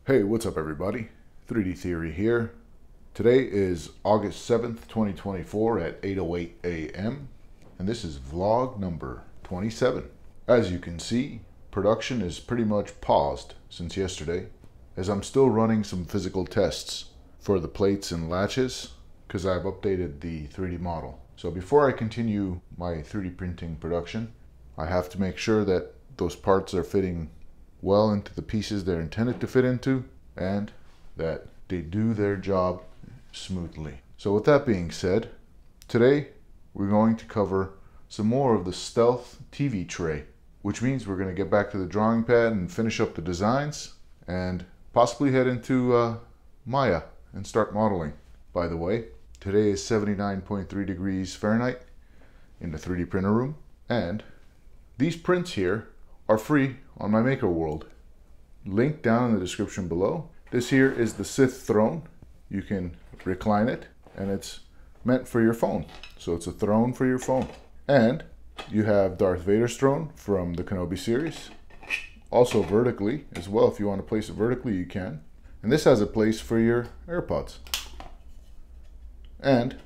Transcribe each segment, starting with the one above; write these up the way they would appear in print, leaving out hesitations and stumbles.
Hey, what's up everybody? 3D Theory here. Today is August 7th, 2024 at 8:08 a.m. and this is vlog number 27. As you can see, production is pretty much paused since yesterday as I'm still running some physical tests for the plates and latches because I've updated the 3D model. So before I continue my 3D printing production, I have to make sure that those parts are fitting well into the pieces they're intended to fit into and that they do their job smoothly. So with that being said, today we're going to cover some more of the Stealth TV tray, which means we're going to get back to the drawing pad and finish up the designs and possibly head into Maya and start modeling. By the way, today is 79.3 degrees Fahrenheit in the 3D printer room, and these prints here are free on my Maker World. Link down in the description below. This here is the Sith throne. You can recline it and it's meant for your phone. So it's a throne for your phone. And you have Darth Vader's throne from the Kenobi series. Also vertically as well. If you want to place it vertically, you can. And this has a place for your AirPods. And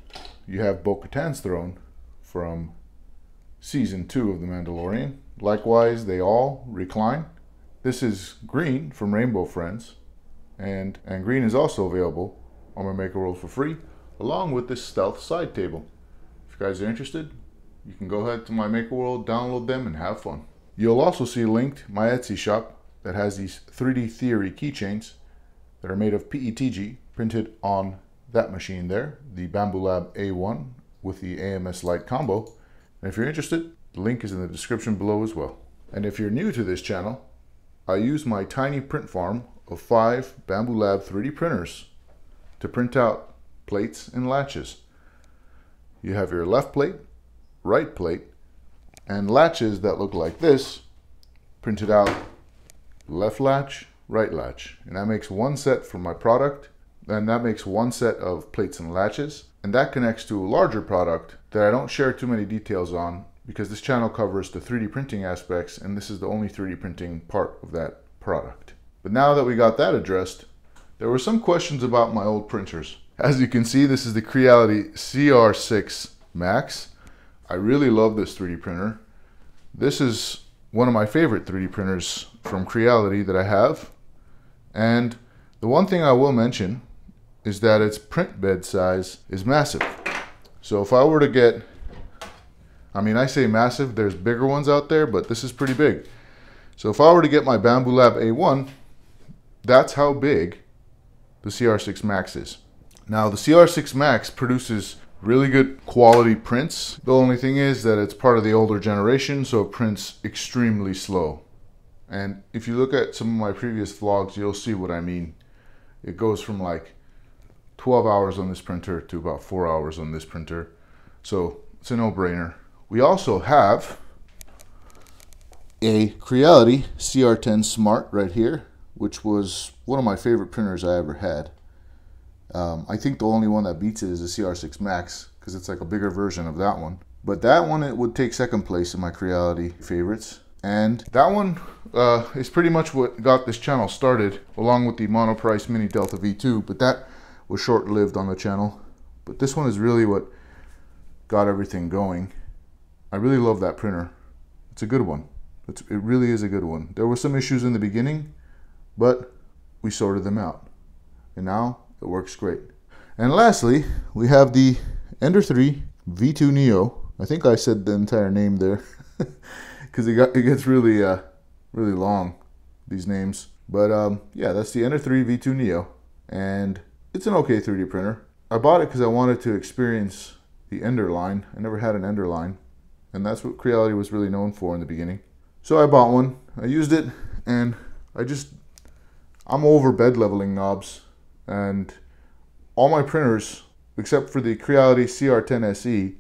you have Bo-Katan's throne from Season 2 of The Mandalorian. Likewise, they all recline. This is green from Rainbow Friends, and green is also available on my Maker World for free, along with this Stealth side table. If you guys are interested, you can go ahead to my Maker World, download them, and have fun. You'll also see linked my Etsy shop that has these 3D Theory keychains that are made of PETG, printed on that machine there, the Bambu Lab A1 with the AMS Light combo. And if you're interested, the link is in the description below as well. And if you're new to this channel, I use my tiny print farm of 5 Bambu Lab 3D printers to print out plates and latches. You have your left plate, right plate, and latches that look like this, printed out left latch, right latch. And that makes one set for my product, and that makes one set of plates and latches. And that connects to a larger product that I don't share too many details on because this channel covers the 3D printing aspects and this is the only 3D printing part of that product. But now that we got that addressed, there were some questions about my old printers. As you can see, this is the Creality CR6 Max. I really love this 3D printer. This is one of my favorite 3D printers from Creality that I have. And the one thing I will mention is that its print bed size is massive. So if I were to get, I say massive, there's bigger ones out there, but this is pretty big. So if I were to get my Bambu Lab A1, that's how big the CR6 Max is. Now the CR6 Max produces really good quality prints. The only thing is that it's part of the older generation, so it prints extremely slow. And if you look at some of my previous vlogs, you'll see what I mean. It goes from like 12 hours on this printer to about 4 hours on this printer. So it's a no-brainer. We also have a Creality CR10 Smart right here, which was one of my favorite printers I ever had. I think the only one that beats it is the CR6 Max because it's like a bigger version of that one. But that one, it would take second place in my Creality favorites. And that one is pretty much what got this channel started, along with the Monoprice Mini Delta V2, but that was short-lived on the channel. But this one is really what got everything going. I really love that printer. It's a good one. It really is a good one. There were some issues in the beginning, but we sorted them out. And now it works great. And lastly, we have the Ender 3 V2 Neo. I think I said the entire name there because it gets really really long, these names. But yeah, that's the Ender 3 V2 Neo. And it's an okay 3D printer. I bought it because I wanted to experience the Ender line. I never had an Ender line. And that's what Creality was really known for in the beginning. So I bought one, I used it, and I'm over bed leveling knobs. And all my printers, except for the Creality CR10 SE,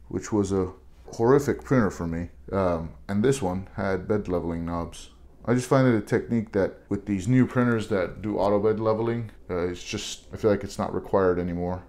which was a horrific printer for me, and this one had bed leveling knobs. I just find it a technique that with these new printers that do auto bed leveling, I feel like it's not required anymore.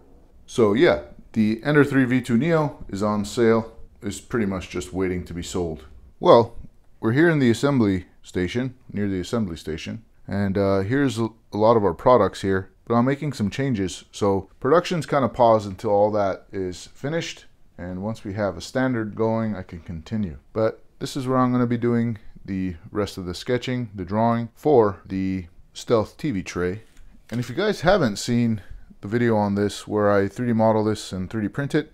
So yeah, the Ender 3 V2 Neo is on sale. It's pretty much just waiting to be sold. Well, we're here in the assembly station, near the assembly station, And here's a lot of our products here, but I'm making some changes. So production's kind of paused until all that is finished. And once we have a standard going, I can continue. But this is where I'm going to be doing the rest of the sketching, the drawing for the Stealth TV tray. And if you guys haven't seen the video on this where I 3D model this and 3D print it,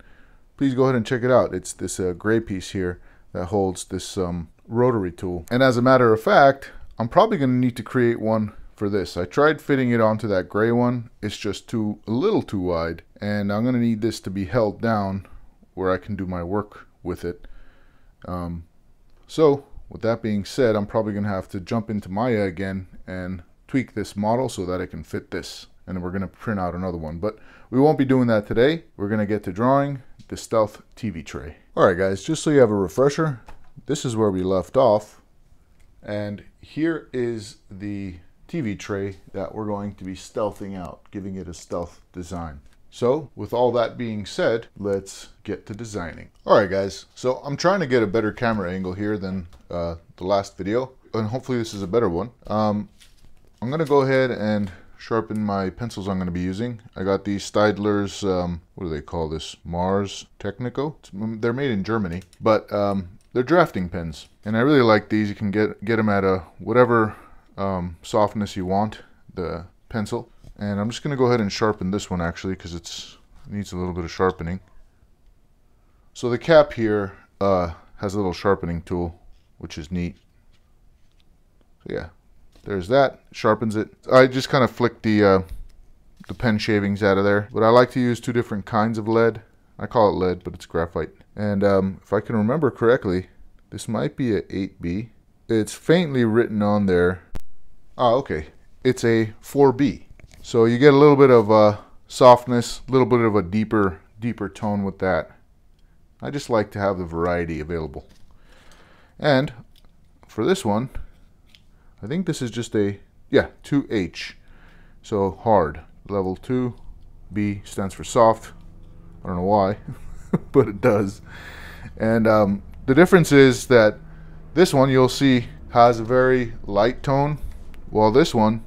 please go ahead and check it out. It's this gray piece here that holds this rotary tool. And as a matter of fact, I'm probably going to need to create one for this. I tried fitting it onto that gray one. It's just a little too wide, and I'm going to need this to be held down where I can do my work with it. So with that being said, I'm probably going to have to jump into Maya again and tweak this model so that it can fit this. And then we're going to print out another one. But we won't be doing that today. We're going to get to drawing the Stealth TV tray. Alright guys, just so you have a refresher, this is where we left off. And here is the TV tray that we're going to be stealthing out, giving it a stealth design. So with all that being said, let's get to designing. Alright guys, so I'm trying to get a better camera angle here than the last video, and hopefully this is a better one. I'm going to go ahead and sharpen my pencils I'm going to be using. I got these Staedtler's, what do they call this? Mars Technico? They're made in Germany, but they're drafting pens. And I really like these. You can get them at whatever softness you want, the pencil. And I'm just going to go ahead and sharpen this one actually because it needs a little bit of sharpening. So the cap here has a little sharpening tool, which is neat. So yeah, there's that. Sharpens it. I just kind of flick the pen shavings out of there. But I like to use two different kinds of lead. I call it lead, but it's graphite. And if I can remember correctly, this might be a 8B. It's faintly written on there. Ah, okay. It's a 4B. So you get a little bit of softness, a little bit of a deeper tone with that. I just like to have the variety available. And for this one, I think this is just a, yeah, 2H. So hard. Level 2. B stands for soft. I don't know why, but it does. And the difference is that this one you'll see has a very light tone, while this one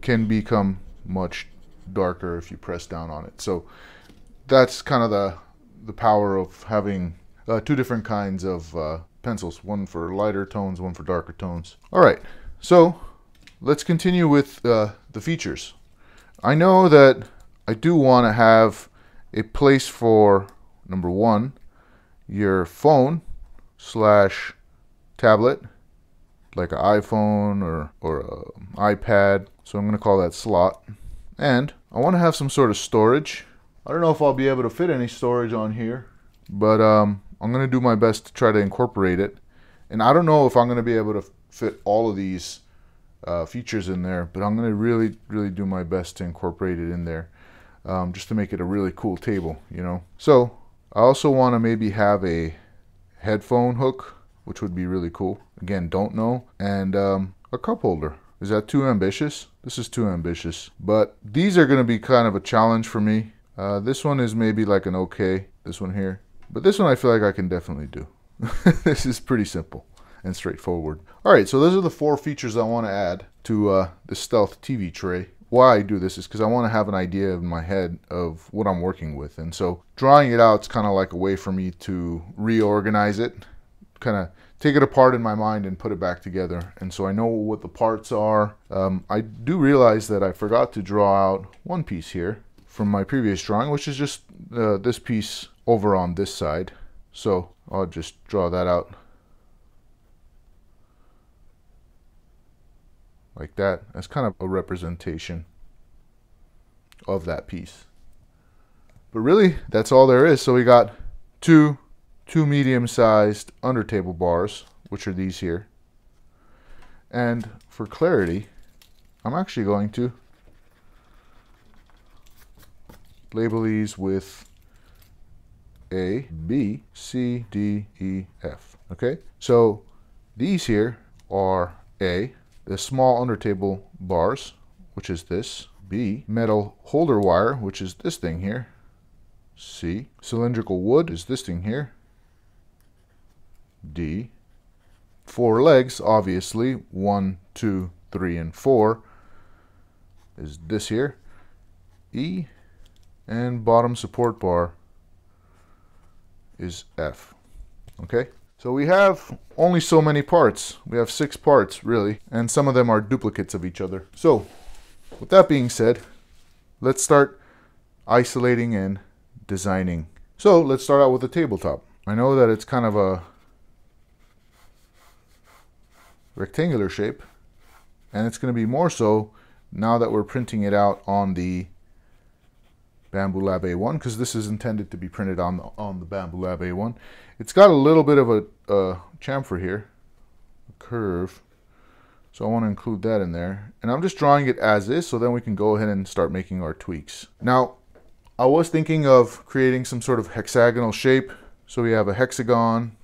can become much darker if you press down on it. So that's kind of the power of having two different kinds of pencils, one for lighter tones, one for darker tones. All right, so let's continue with the features. I know that I do want to have a place for, number one, your phone / tablet, like an iPhone or an iPad. So I'm going to call that slot. And I want to have some sort of storage. I don't know if I'll be able to fit any storage on here, but I'm going to do my best to try to incorporate it. And I don't know if I'm going to be able to fit all of these features in there, but I'm going to really do my best to incorporate it in there, just to make it a really cool table, you know. So I also want to maybe have a headphone hook, which would be really cool. Again, don't know. And a cup holder. Is that too ambitious? This is too ambitious. But these are going to be kind of a challenge for me. This one is maybe like an okay, this one here. But this one I feel like I can definitely do. This is pretty simple and straightforward. Alright, so those are the 4 features I want to add to the Stealth TV tray. Why I do this is because I want to have an idea in my head of what I'm working with. And so drawing it out is kind of like a way for me to reorganize it, kind of take it apart in my mind and put it back together. And so I know what the parts are. I do realize that I forgot to draw out one piece here from my previous drawing, which is just this piece over on this side. So I'll just draw that out like that. That's kind of a representation of that piece. But really, that's all there is. So we got two medium-sized under table bars, which are these here. And for clarity, I'm actually going to label these with A, B, C, D, E, F. Okay, so these here are A, the small under table bars, which is this. B, metal holder wire, which is this thing here. C, cylindrical wood is this thing here. D, 4 legs, obviously, 1, 2, 3, and 4 is this here, E, and bottom support bar is F. Okay, so we have only so many parts. We have 6 parts really, and some of them are duplicates of each other. So with that being said, let's start isolating and designing. So let's start out with the tabletop. I know that it's kind of a rectangular shape, and it's going to be more so now that we're printing it out on the Bambu Lab A1, because this is intended to be printed on the Bambu Lab A1. It's got a little bit of a chamfer here, a curve, so I want to include that in there. And I'm just drawing it as is, so then we can go ahead and start making our tweaks. Now, I was thinking of creating some sort of hexagonal shape. So we have a hexagon.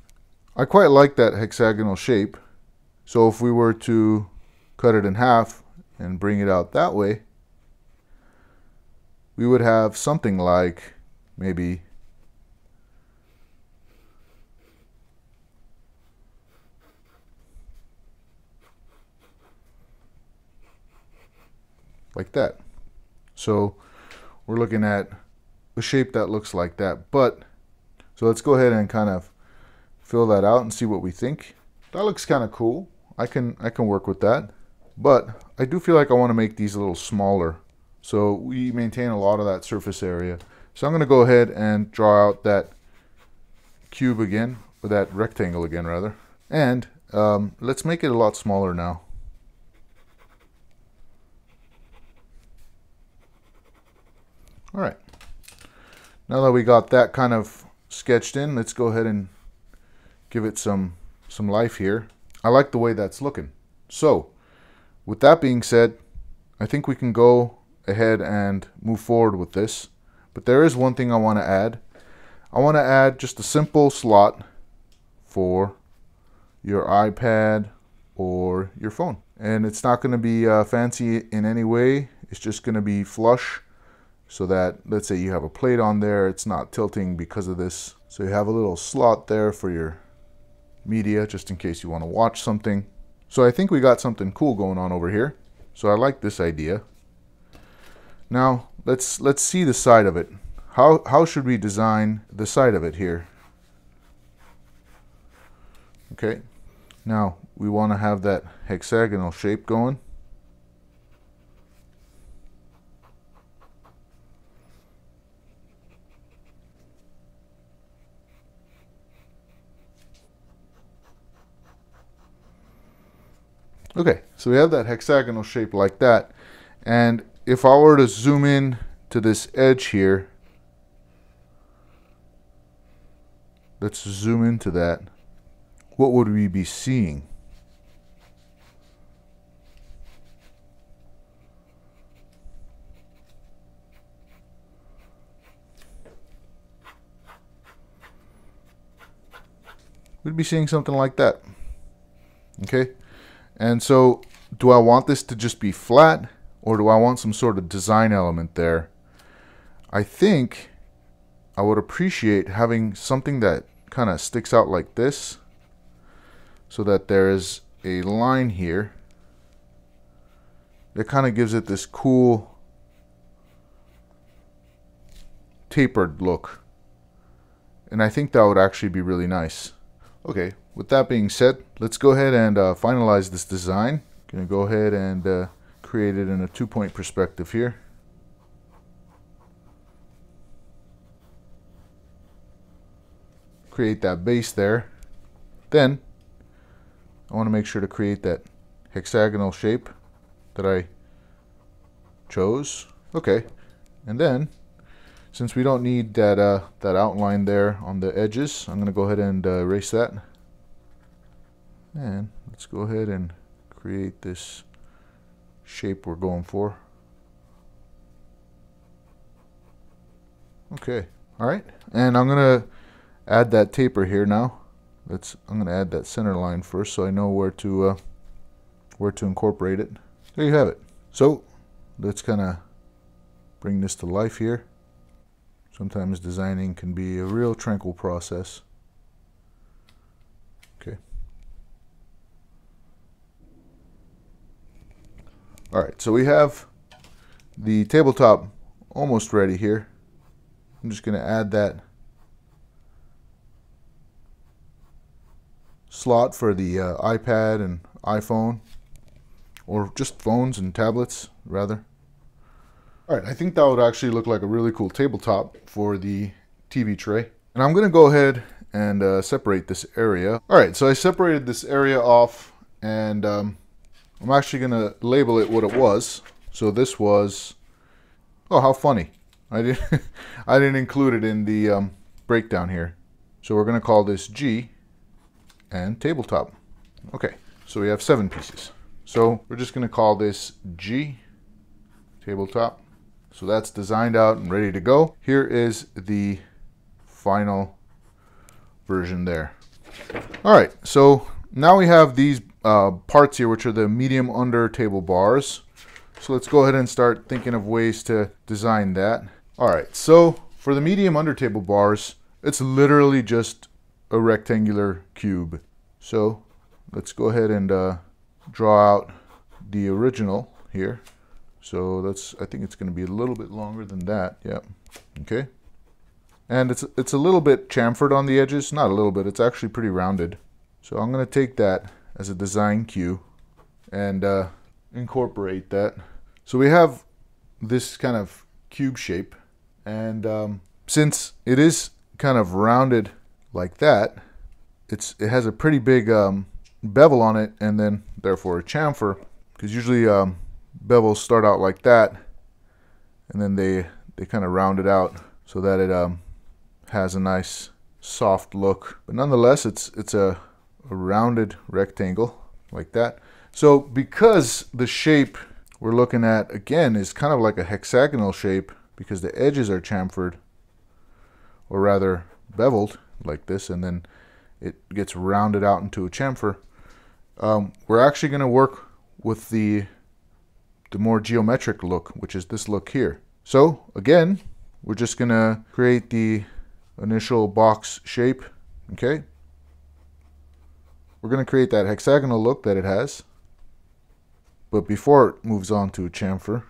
I quite like that hexagonal shape. So if we were to cut it in half and bring it out that way, we would have something like maybe like that. So we're looking at a shape that looks like that. But so let's go ahead and kind of fill that out and see what we think. That looks kind of cool. I can work with that. But I do feel like I want to make these a little smaller, so we maintain a lot of that surface area. So I'm going to go ahead and draw out that cube again, or that rectangle again rather. And let's make it a lot smaller now. All right. Now that we got that kind of sketched in, let's go ahead and give it some life here. I like the way that's looking. So with that being said, I think we can go ahead and move forward with this. But there is one thing I want to add. I want to add just a simple slot for your iPad or your phone. And it's not going to be fancy in any way. It's just going to be flush, so that, let's say you have a plate on there, it's not tilting because of this. So you have a little slot there for your media, just in case you want to watch something. So I think we got something cool going on over here. So I like this idea. Now let's see the side of it. How should we design the side of it here? Okay, now we want to have that hexagonal shape going. Okay, so we have that hexagonal shape like that, and if I were to zoom in to this edge here, let's zoom into that, what would we be seeing? We'd be seeing something like that. Okay? And so, do I want this to just be flat, or do I want some sort of design element there? I think I would appreciate having something that kind of sticks out like this, so that there is a line here that kind of gives it this cool tapered look. And I think that would actually be really nice. Okay, with that being said, let's go ahead and finalize this design. Gonna go ahead and create it in a 2-point perspective here. Create that base there. Then I want to make sure to create that hexagonal shape that I chose. Okay, and then since we don't need that that outline there on the edges, I'm going to go ahead and erase that. And let's go ahead and create this shape we're going for. Okay, all right, and I'm going to add that taper here now. I'm going to add that center line first, so I know where to incorporate it. There you have it. So let's kind of bring this to life here. Sometimes designing can be a real tranquil process. Okay. All right, so we have the tabletop almost ready here. I'm just going to add that slot for the iPad and iPhone, or just phones and tablets rather. All right, I think that would actually look like a really cool tabletop for the TV tray. And I'm going to go ahead and separate this area. All right, so I separated this area off, and I'm actually going to label it what it was. So this was, oh, how funny. I didn't include it in the breakdown here. So we're going to call this G and tabletop. Okay, so we have 7 pieces. So we're just going to call this G tabletop. So that's designed out and ready to go. Here is the final version there. All right, so now we have these parts here, which are the medium under table bars. So let's go ahead and start thinking of ways to design that. All right, so for the medium under table bars, it's literally just a rectangular cube. So let's go ahead and draw out the original here. So that's, I think it's going to be a little bit longer than that. Yep. Okay. And it's a little bit chamfered on the edges. Not a little bit. It's actually pretty rounded. So I'm going to take that as a design cue and incorporate that. So we have this kind of cube shape, and since it is kind of rounded like that, it has a pretty big bevel on it, and then therefore a chamfer, because usually bevels start out like that, and then they kind of round it out so that it has a nice soft look. But nonetheless, it's a rounded rectangle like that. So because the shape we're looking at again is kind of like a hexagonal shape, because the edges are chamfered, or rather beveled like this, and then it gets rounded out into a chamfer, we're actually going to work with the more geometric look, which is this look here. So again, we're just going to create the initial box shape. Okay, we're going to create that hexagonal look that it has, but before it moves on to a chamfer,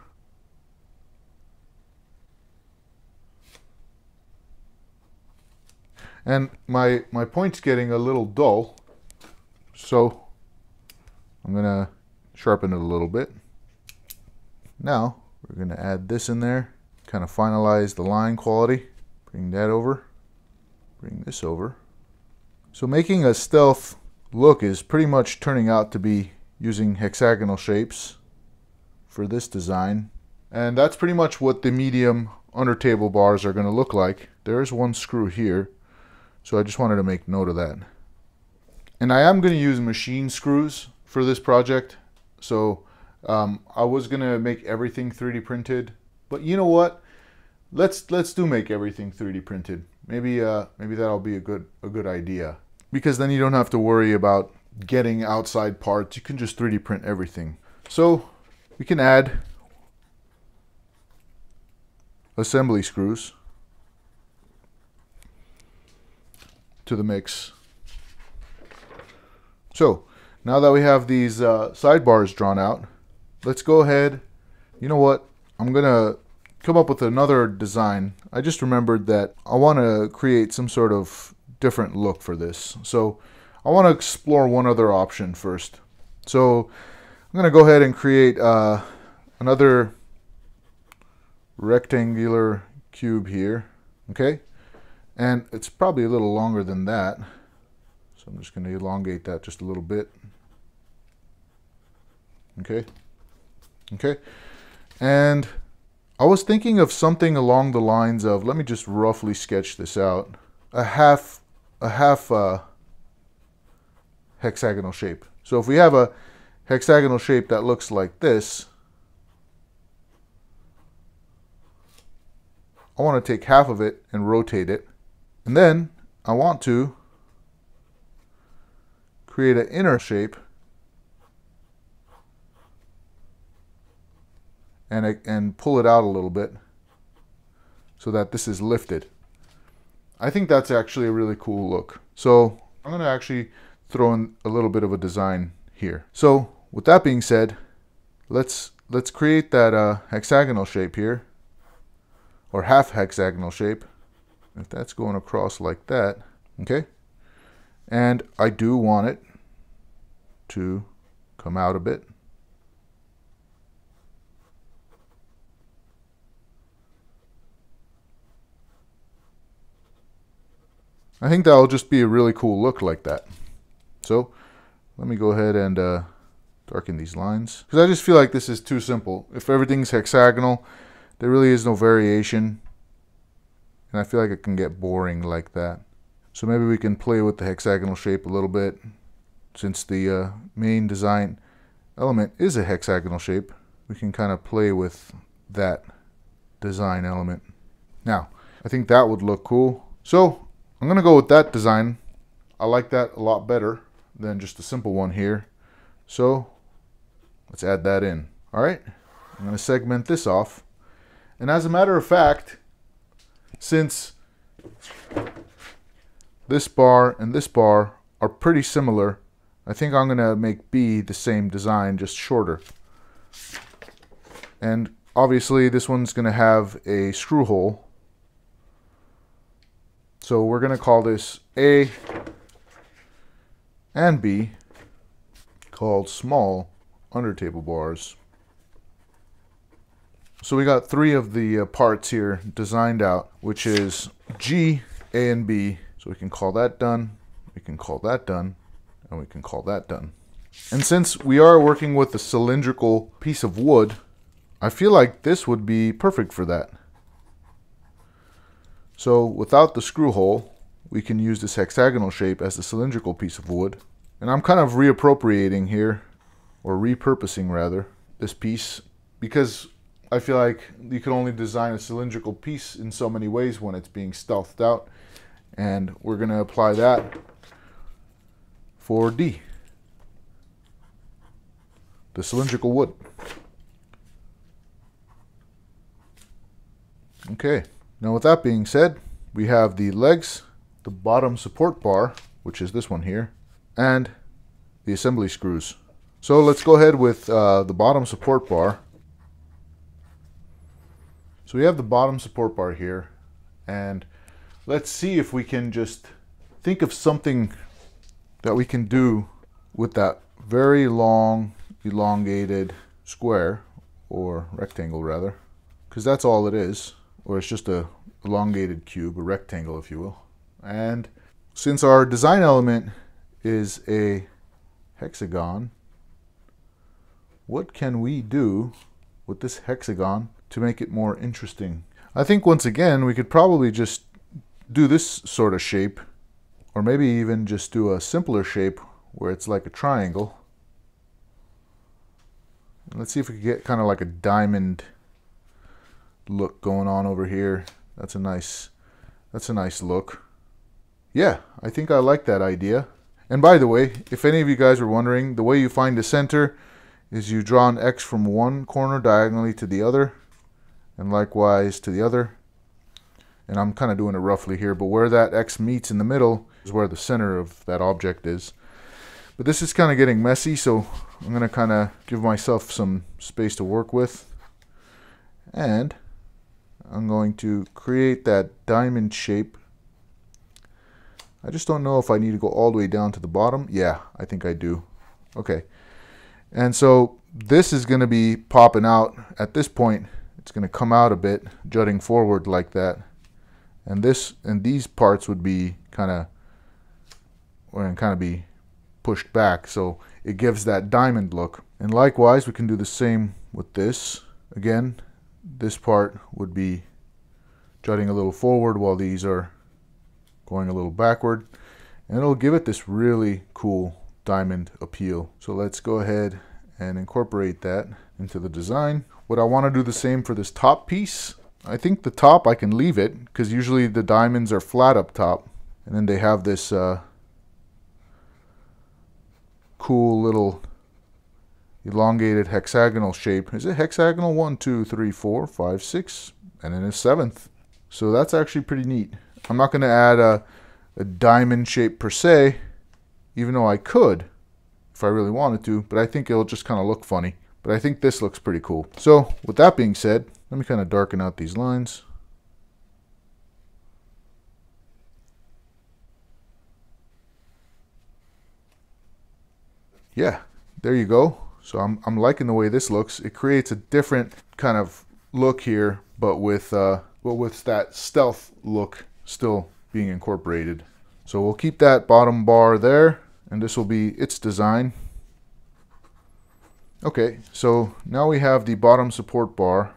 and my point's getting a little dull, so I'm going to sharpen it a little bit. Now we're going to add this in there, kind of finalize the line quality. Bring that over, bring this over. So making a stealth look is pretty much turning out to be using hexagonal shapes for this design. And that's pretty much what the medium under table bars are going to look like. There is one screw here, so I just wanted to make note of that. And I am going to use machine screws for this project. So I was going to make everything 3D printed, but you know what? Let's make everything 3D printed. Maybe that'll be a good idea, because then you don't have to worry about getting outside parts. You can just 3D print everything. So we can add assembly screws to the mix. So now that we have these sidebars drawn out, let's go ahead. You know what? I'm gonna come up with another design. I just remembered that I want to create some sort of different look for this. So I want to explore one other option first. So I'm going to go ahead and create another rectangular cube here. Okay, and it's probably a little longer than that, so I'm just going to elongate that just a little bit. Okay, and I was thinking of something along the lines of, let me just roughly sketch this out, a half hexagonal shape. So if we have a hexagonal shape that looks like this, I want to take half of it and rotate it, and then I want to create an inner shape and pull it out a little bit so that this is lifted. I think that's actually a really cool look. So I'm going to actually throw in a little bit of a design here. So with that being said, let's let's create that hexagonal shape here, or half hexagonal shape. If that's going across like that, okay? And I do want it to come out a bit. I think that'll just be a really cool look like that. So let me go ahead and darken these lines, because I just feel like this is too simple. If everything's hexagonal, there really is no variation, and I feel like it can get boring like that. So maybe we can play with the hexagonal shape a little bit. Since the main design element is a hexagonal shape, we can kind of play with that design element. Now, I think that would look cool. So I'm going to go with that design. I like that a lot better than just a simple one here. So let's add that in. All right, I'm going to segment this off. And as a matter of fact, since this bar and this bar are pretty similar, I think I'm going to make B the same design, just shorter. And obviously this one's going to have a screw hole. So we're going to call this A and B, called small under table bars. So we got 3 of the parts here designed out, which is G, A, and B. So we can call that done, we can call that done, and we can call that done. And since we are working with a cylindrical piece of wood, I feel like this would be perfect for that. So without the screw hole, we can use this hexagonal shape as the cylindrical piece of wood. And I'm kind of reappropriating here, or repurposing rather, this piece, because I feel like you can only design a cylindrical piece in so many ways when it's being stealthed out. And we're going to apply that for D, the cylindrical wood. Okay, now with that being said, we have the legs, the bottom support bar, which is this one here, and the assembly screws. So let's go ahead with the bottom support bar. So we have the bottom support bar here, and let's see if we can just think of something that we can do with that very long, elongated square, or rectangle rather, because that's all it is, or it's just a elongated cube, a rectangle if you will. And since our design element is a hexagon, what can we do with this hexagon to make it more interesting? I think once again we could probably just do this sort of shape, or maybe even just do a simpler shape where it's like a triangle. Let's see if we can get kind of like a diamond look going on over here. That's a nice look. Yeah, I think I like that idea. And by the way, if any of you guys were wondering, the way you find the center is you draw an X from one corner diagonally to the other, and likewise to the other. And I'm kind of doing it roughly here, but where that X meets in the middle is where the center of that object is. But this is kind of getting messy, so I'm going to kind of give myself some space to work with. And I'm going to create that diamond shape. I just don't know if I need to go all the way down to the bottom. Yeah, I think I do. Okay. And so this is going to be popping out at this point. It's going to come out a bit, jutting forward like that. And this and these parts would be kind of be pushed back, so it gives that diamond look. And likewise, we can do the same with this. Again, this part would be jutting a little forward while these are going a little backward, and it'll give it this really cool diamond appeal. So let's go ahead and incorporate that into the design. Would I want to do the same for this top piece? I think the top I can leave it, because usually the diamonds are flat up top, and then they have this cool little elongated hexagonal shape. Is it hexagonal? 1, 2, 3, 4, 5, 6, and then a 7th. So that's actually pretty neat. I'm not going to add a diamond shape per se, even though I could if I really wanted to, but I think it'll just kind of look funny. But I think this looks pretty cool. So with that being said, let me kind of darken out these lines. Yeah, there you go. So I'm liking the way this looks. It creates a different kind of look here, but with that stealth look still being incorporated. So we'll keep that bottom bar there, and this will be its design. Okay, so now we have the bottom support bar.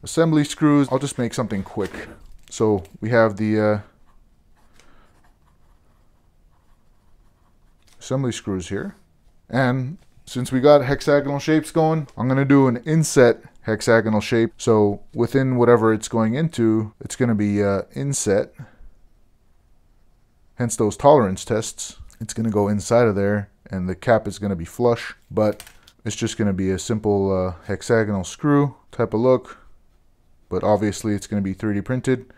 Assembly screws, I'll just make something quick. So we have the assembly screws here. And since we got hexagonal shapes going, I'm going to do an inset hexagonal shape. So within whatever it's going into, it's going to be inset. Hence those tolerance tests. It's going to go inside of there, and the cap is going to be flush, but it's just going to be a simple hexagonal screw type of look. But obviously it's going to be 3D printed,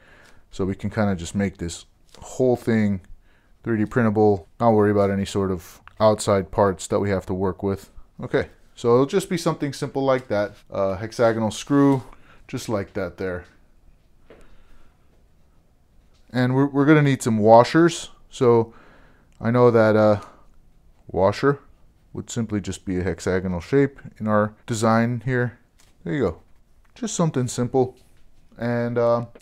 so we can kind of just make this whole thing 3D printable, not worry about any sort of outside parts that we have to work with. Okay, so it'll just be something simple like that. Hexagonal screw, just like that there. And we're going to need some washers. So I know that washer would simply just be a hexagonal shape in our design here. There you go. Just something simple. And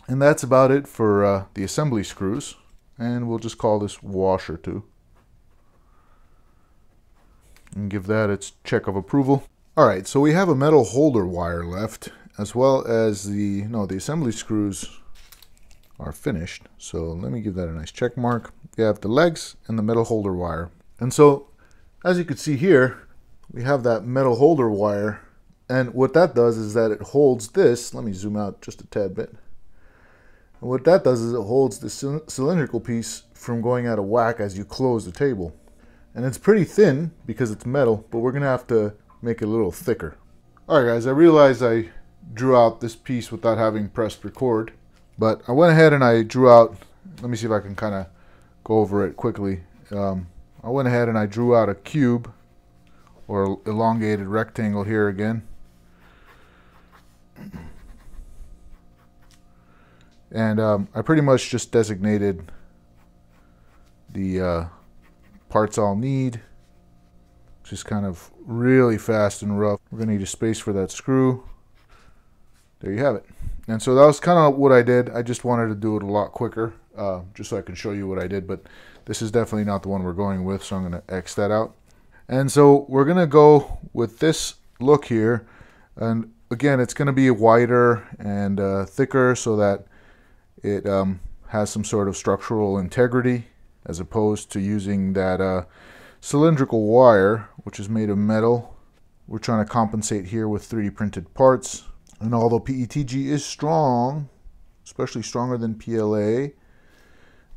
that's about it for the assembly screws. And we'll just call this washer 2. And give that its check of approval. Alright, so we have a metal holder wire left, as well as the assembly screws are finished. So let me give that a nice check mark. We have the legs and the metal holder wire. And so, as you can see here, we have that metal holder wire. And what that does is that it holds this. Let me zoom out just a tad bit. And what that does is it holds the cylindrical piece from going out of whack as you close the table. And it's pretty thin because it's metal, but we're going to have to make it a little thicker. Alright guys, I realized I drew out this piece without having pressed record. But I went ahead and I drew out, let me see if I can kind of go over it quickly. I went ahead and I drew out a cube, or elongated rectangle here again. And I pretty much just designated the parts I'll need. Just kind of really fast and rough. We're gonna need a space for that screw. There you have it. And so that was kind of what I did. I just wanted to do it a lot quicker, just so I can show you what I did. But this is definitely not the one we're going with, so I'm gonna X that out. And so we're gonna go with this look here. And again, it's gonna be wider and thicker so that it has some sort of structural integrity, as opposed to using that cylindrical wire, which is made of metal. We're trying to compensate here with 3D printed parts. And although PETG is strong, especially stronger than PLA,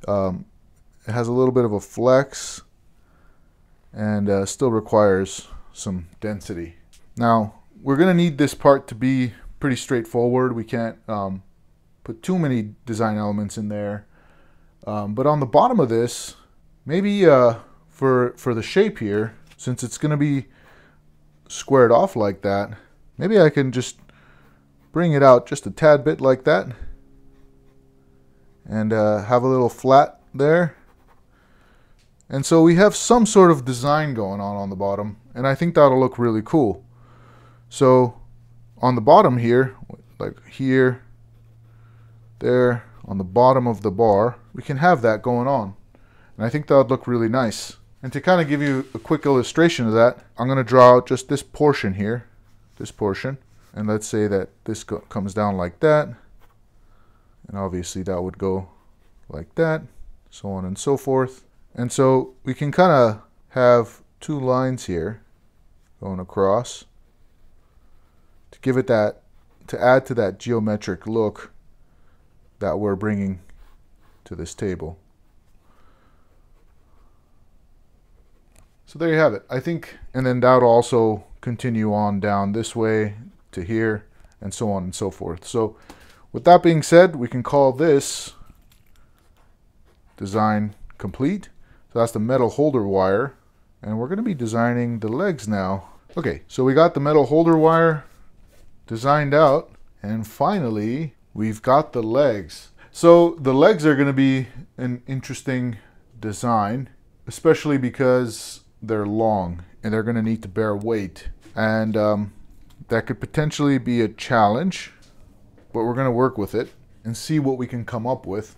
it has a little bit of a flex and still requires some density. Now, we're going to need this part to be pretty straightforward. We can't put too many design elements in there. But on the bottom of this, maybe for the shape here, since it's going to be squared off like that, maybe I can just bring it out just a tad bit like that and have a little flat there. And so we have some sort of design going on the bottom, and I think that'll look really cool. So on the bottom here, like here, there, on the bottom of the bar, we can have that going on. And I think that would look really nice. And to kind of give you a quick illustration of that, I'm going to draw out just this portion here, this portion. And let's say that this comes down like that. And obviously that would go like that, so on and so forth. And so we can kind of have two lines here going across to give it that, to add to that geometric look that we're bringing to this table. So there you have it. I think, and then that would also continue on down this way to here, and so on and so forth. So with that being said, we can call this design complete. So that's the metal holder wire, and we're going to be designing the legs now. Okay, so we got the metal holder wire designed out, and finally we've got the legs. So the legs are going to be an interesting design, especially because they're long and they're going to need to bear weight, and that could potentially be a challenge, but we're going to work with it and see what we can come up with.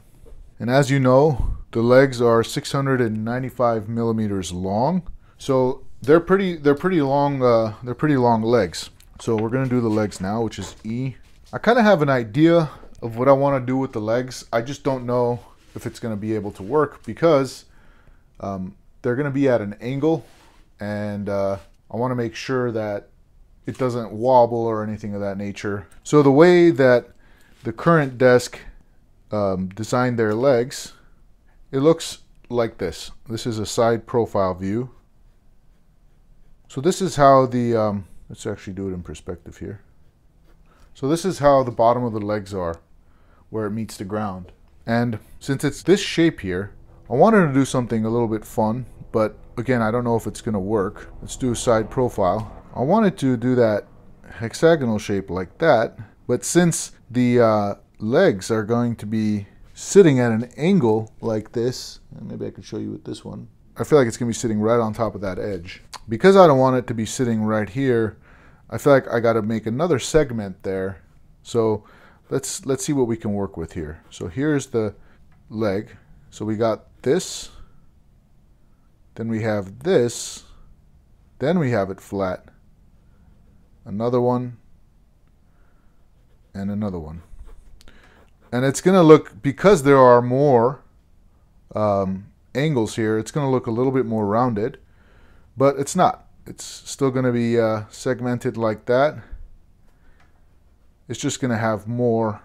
And as you know, the legs are 695 millimeters long, so they're pretty long. They're pretty long legs. So we're gonna do the legs now, which is E. I kind of have an idea of what I want to do with the legs. I just don't know if it's gonna be able to work because they're gonna be at an angle, and I want to make sure that it doesn't wobble or anything of that nature. So the way that the current desk designed their legs, it looks like this. This is a side profile view. So this is how the, let's actually do it in perspective here. So this is how the bottom of the legs are, where it meets the ground. And since it's this shape here, I wanted to do something a little bit fun, but again, I don't know if it's gonna work. Let's do a side profile. I wanted to do that hexagonal shape like that, but since the legs are going to be sitting at an angle like this, and maybe I could show you with this one, I feel like it's gonna be sitting right on top of that edge. Because I don't want it to be sitting right here, I feel like I gotta make another segment there. So let's see what we can work with here. So here's the leg. So we got this, then we have this, then we have it flat, another one, and another one. And it's gonna look, because there are more angles here, it's gonna look a little bit more rounded, but it's not. It's still gonna be segmented like that. It's just gonna have more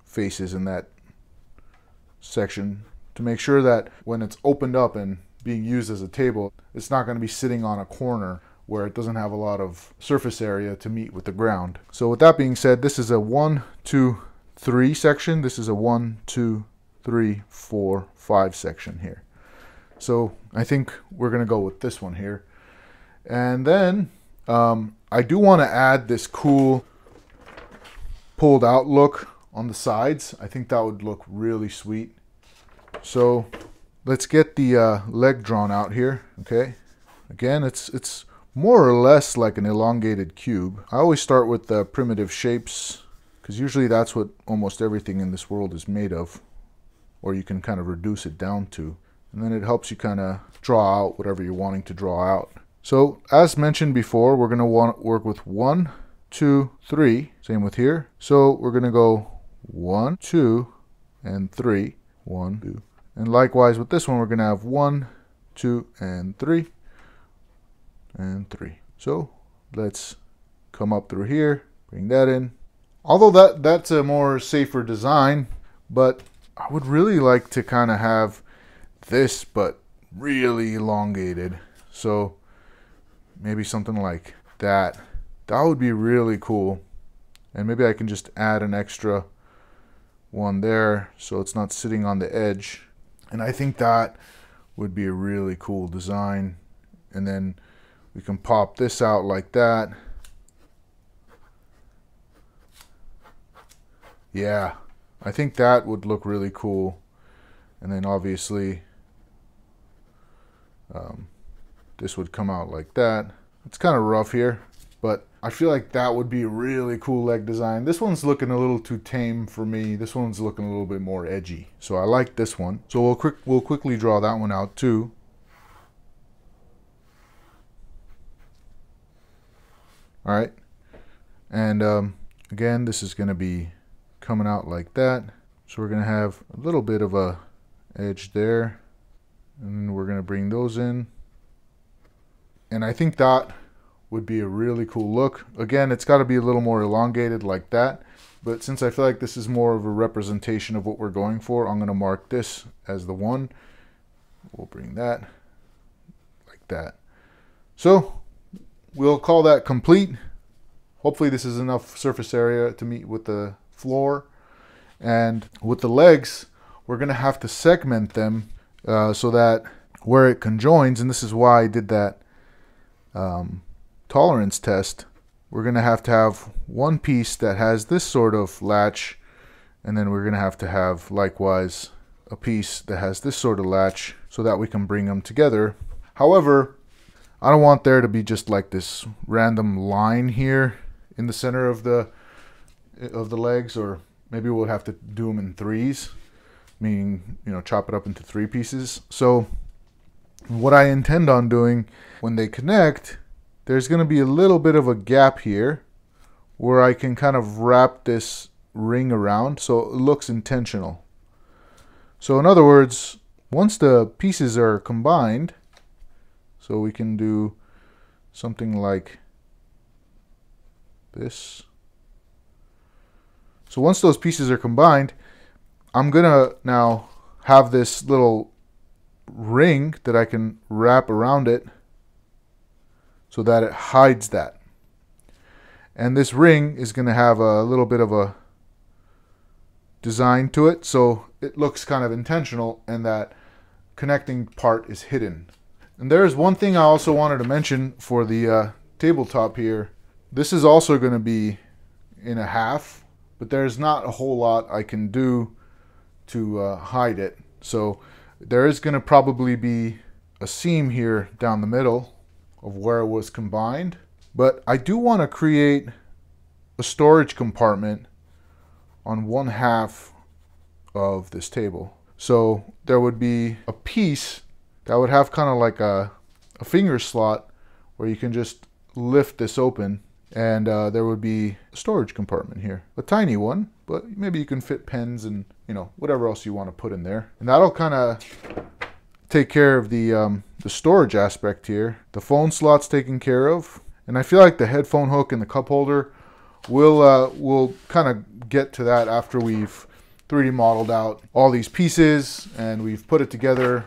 faces in that section to make sure that when it's opened up and being used as a table, it's not gonna be sitting on a corner where it doesn't have a lot of surface area to meet with the ground. So with that being said, this is a 1, 2, 3 section. This is a 1, 2, 3, 4, 5 section here. So I think we're gonna go with this one here. And then I do want to add this cool pulled out look on the sides. I think that would look really sweet. So let's get the leg drawn out here. Okay, again, it's more or less like an elongated cube. I always start with the primitive shapes because usually that's what almost everything in this world is made of, or you can kind of reduce it down to, and then it helps you kind of draw out whatever you're wanting to draw out. So as mentioned before, we're going to want to work with 1, 2, 3. Same with here. So we're going to go 1, 2, and 3. 1, 2. And likewise with this one, we're going to have 1, 2, and 3, and 3. So let's come up through here, bring that in. Although that's a more safer design, but I would really like to kind of have this, but really elongated. So maybe something like that. That would be really cool. And maybe I can just add an extra one there so it's not sitting on the edge. And I think that would be a really cool design. And then we can pop this out like that. Yeah, I think that would look really cool. And then obviously this would come out like that. It's kind of rough here, but I feel like that would be a really cool leg design. This one's looking a little too tame for me. This one's looking a little bit more edgy. So I like this one. So we'll quickly draw that one out too. All right. And again, this is going to be coming out like that. So we're going to have a little bit of a edge there. And we're going to bring those in. And I think that would be a really cool look. Again, it's got to be a little more elongated like that. But since I feel like this is more of a representation of what we're going for, I'm going to mark this as the 1. We'll bring that like that. So we'll call that complete. Hopefully this is enough surface area to meet with the floor. And with the legs, we're going to have to segment them so that where it conjoins, and this is why I did that tolerance test, we're going to have one piece that has this sort of latch, and then we're going to have likewise a piece that has this sort of latch so that we can bring them together. However, I don't want there to be just like this random line here in the center of the legs, or maybe we'll have to do them in threes, meaning, you know, chop it up into 3 pieces. So what I intend on doing when they connect, there's going to be a little bit of a gap here where I can kind of wrap this ring around so it looks intentional. So in other words, once the pieces are combined, so we can do something like this. So once those pieces are combined, I'm gonna now have this little ring that I can wrap around it so that it hides that. And this ring is going to have a little bit of a design to it, so it looks kind of intentional, and that connecting part is hidden. And there's one thing I also wanted to mention for the tabletop here. This is also going to be in a half, but there's not a whole lot I can do to hide it. So there is going to probably be a seam here down the middle of where it was combined, but I do want to create a storage compartment on one half of this table. So there would be a piece that would have kind of like a finger slot where you can just lift this open, and there would be a storage compartment here, a tiny one, but maybe you can fit pens and, you know, whatever else you want to put in there, and that'll kind of take care of the storage aspect here. The phone slot's taken care of, and I feel like the headphone hook and the cup holder we'll kind of get to that after we've 3D modeled out all these pieces and we've put it together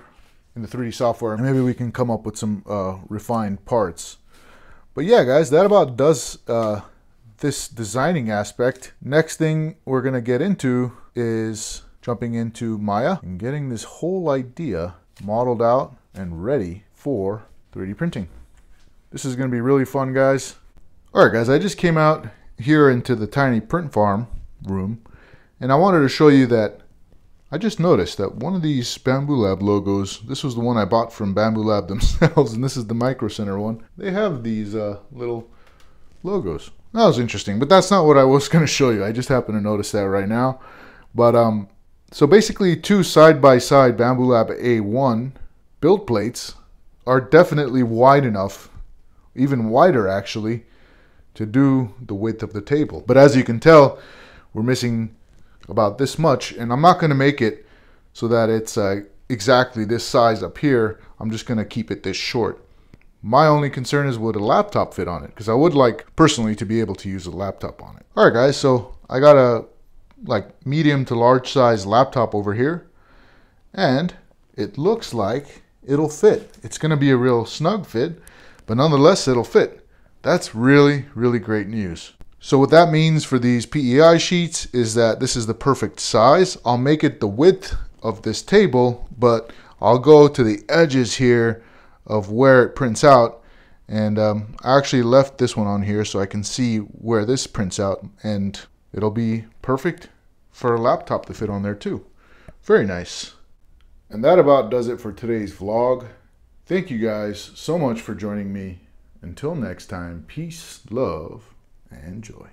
in the 3D software. Maybe we can come up with some refined parts. But yeah, guys, that about does this designing aspect. Next thing we're gonna get into is jumping into Maya and getting this whole idea modeled out and ready for 3D printing. This is going to be really fun, guys. Alright guys, I just came out here into the tiny print farm room, and I wanted to show you that I just noticed that one of these Bambu Lab logos, this was the one I bought from Bambu Lab themselves, and this is the Micro Center one. They have these little logos. That was interesting, but that's not what I was going to show you. I just happened to notice that right now. But so basically 2 side-by-side Bambu Lab A1 build plates are definitely wide enough, even wider actually, to do the width of the table. But as you can tell, we're missing about this much, and I'm not going to make it so that it's exactly this size up here. I'm just going to keep it this short. My only concern is would a laptop fit on it, because I would like personally to be able to use a laptop on it. Alright guys, so I got a like medium to large size laptop over here, and it looks like it'll fit. It's going to be a real snug fit, but nonetheless it'll fit. That's really, really great news. So what that means for these PEI sheets is that this is the perfect size. I'll make it the width of this table, but I'll go to the edges here of where it prints out, and I actually left this one on here so I can see where this prints out, and it'll be perfect for a laptop to fit on there too. Very nice. And that about does it for today's vlog. Thank you guys so much for joining me. Until next time, peace, love, and joy.